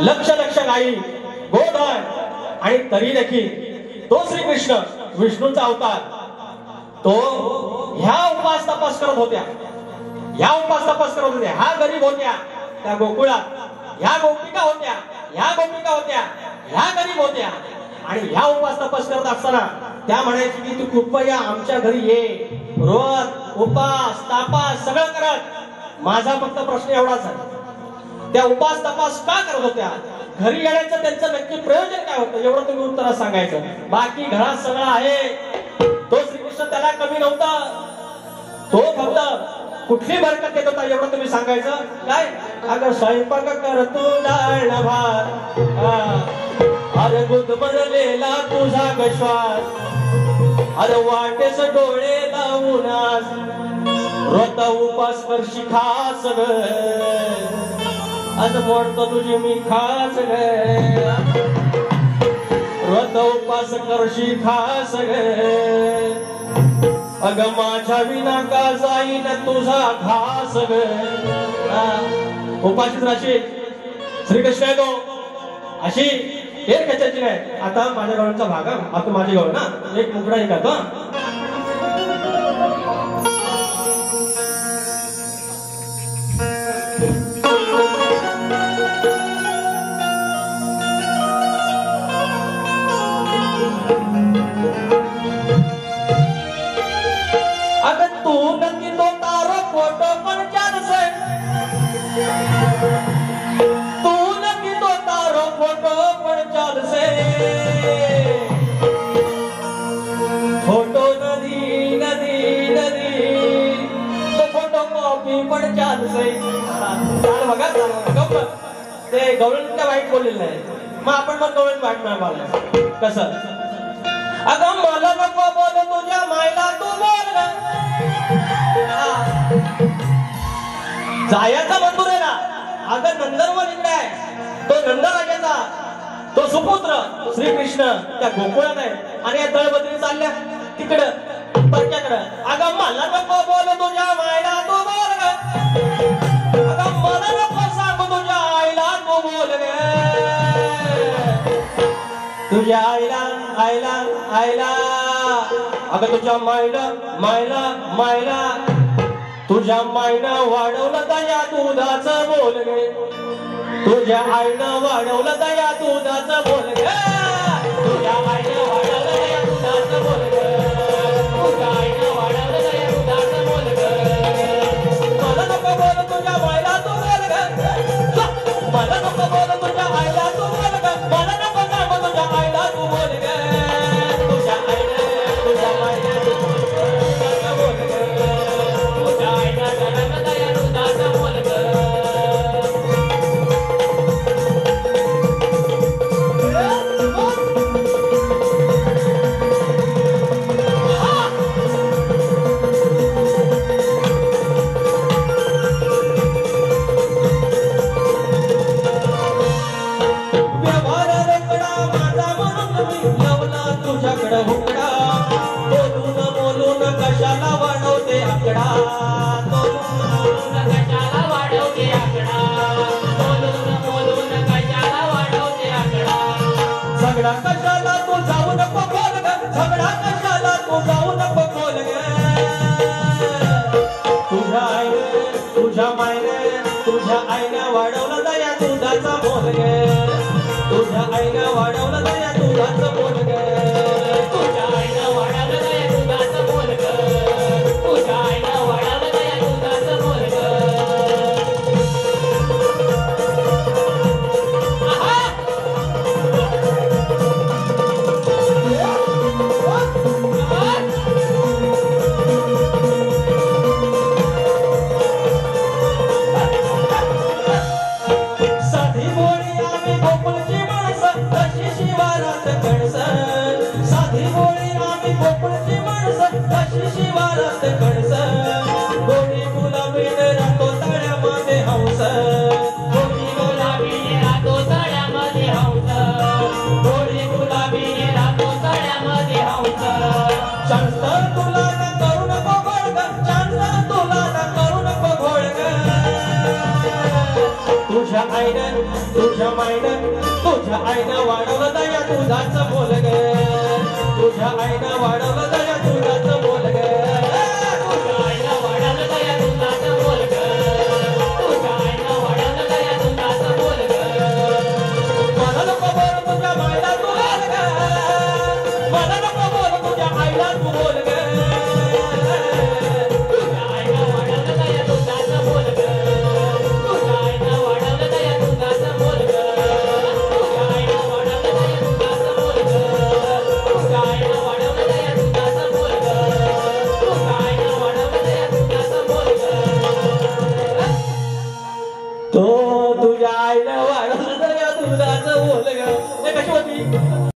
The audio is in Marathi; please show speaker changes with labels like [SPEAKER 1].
[SPEAKER 1] लक्ष लक्ष गाई गोधन आणि तरी देखील तो श्रीकृष्ण विष्णूचा अवतार तो ह्या उपास तपास करत होत्या, ह्या उपास तपास करत होत्या, ह्या गरीब होत्या त्या गोकुळात, ह्या गोपिका होत्या, ह्या गोपिका होत्या, ह्या गरीब होत्या आणि ह्या उपास तपास करत असताना त्या म्हणायची की तू कृपया आमच्या घरी ये, रोज उपास तापास सगळं करत, माझा फक्त प्रश्न एवढाच आहे, त्या उपास तपास का करत होत्या, घरी येण्याचं त्यांचं नक्की प्रयोजन काय होतं एवढं तुम्ही उत्तर सांगायचं, बाकी घरात सगळं आहे, तो श्रीकृष्ण त्याला कमी नव्हता, तो फक्त कुठली बरकत देत होता एवढं तुम्ही सांगायचं काय, अगं स्वयंपाक करतो डाळ भात, अरे गुदमरलेला तुझा गश्वास, अरे वाटेस डोळे लावूनास रोता उपास करशी खास ग, आज मोडतो तुझी मी खास ग, रोता उपास करशी खास ग, अग माझ्या विना का जाईन तुझा घास ग. उपाशीच राशी श्रीकृष्ण आहे तो, अशी एक खेचायची नाही. आता माझ्या गवळचा भाग, आता माझी गवळ ना एक मुकडा एक आता ते गवळणीच्या वाईट बोललेलं नाही, मग आपण मग गवळण वाईट नाही बोलायचं कसं. अगं मला नको बोल तुझ्या मायला तू बोल, जायचा बंधूर आहे ना. अगं नंदनवन इकडे आहे, तो नंदराजाचा तो सुपुत्र श्रीकृष्ण त्या गोकुळात आहे आणि या तळबद्री चालल्या तिकडं परक्याकडं. अगं मला नको बोल तुझ्या मायला तू बोल, अगं मला नको सांग तुझ्या आईला तू बोल, तुझ्या आईला आईला आईला, अगं तुझ्या मायला मायला मायला, तुझ्या मायनं वाढवलं दया दुधाचं बोल गे, तुझ्या आईनं वाढवलं दया दुधाचं बोल गे, तुझ्या आईनं वाढवलं दया दुधाचं बोल गे, तुझ्या आईनं वाढवलं दया दुधाचं बोल गे. मला नको बोल तुझ्या मायला तू बोल गे, मला नको बोल तुझ्या आईला तू बोल गे, मला नको सांग तुझ्या आईला तू बोल गे, तुझ्या आईनं तुझ्या मायनं दुधाचं बोल गे, तुझ्या आईनं वाढवलं दया दुधाचं बोल गे. कशाला वाढवते आकडा, कशाला वाढवते आकडा, बोलून कशाला वाढवते आकडा, झगडा कशाला तू जाऊ नको बोल ग, झगडा कशाला तू जाऊ नको बोल ग, तुझ्या आईने तुझ्या मायने तुझ्या आईने वाढवलं दया दुधाचा बोल ग, तुझ्या आईने वाढवलं दया दुधाचं बोल ग, तुझ्या आईने वाढवलं दया दुधाचं बोल ग, तुझ्या आईने वाढवलं दया दुधाचं बोल ग. साधी बोली आम्ही गोकुळची माणसं, तशी शिवारात कणसं, तुझ्या आईनं वाढवलं दया तुझाच बोल ग तुझ्या आईनं वाढवलं दया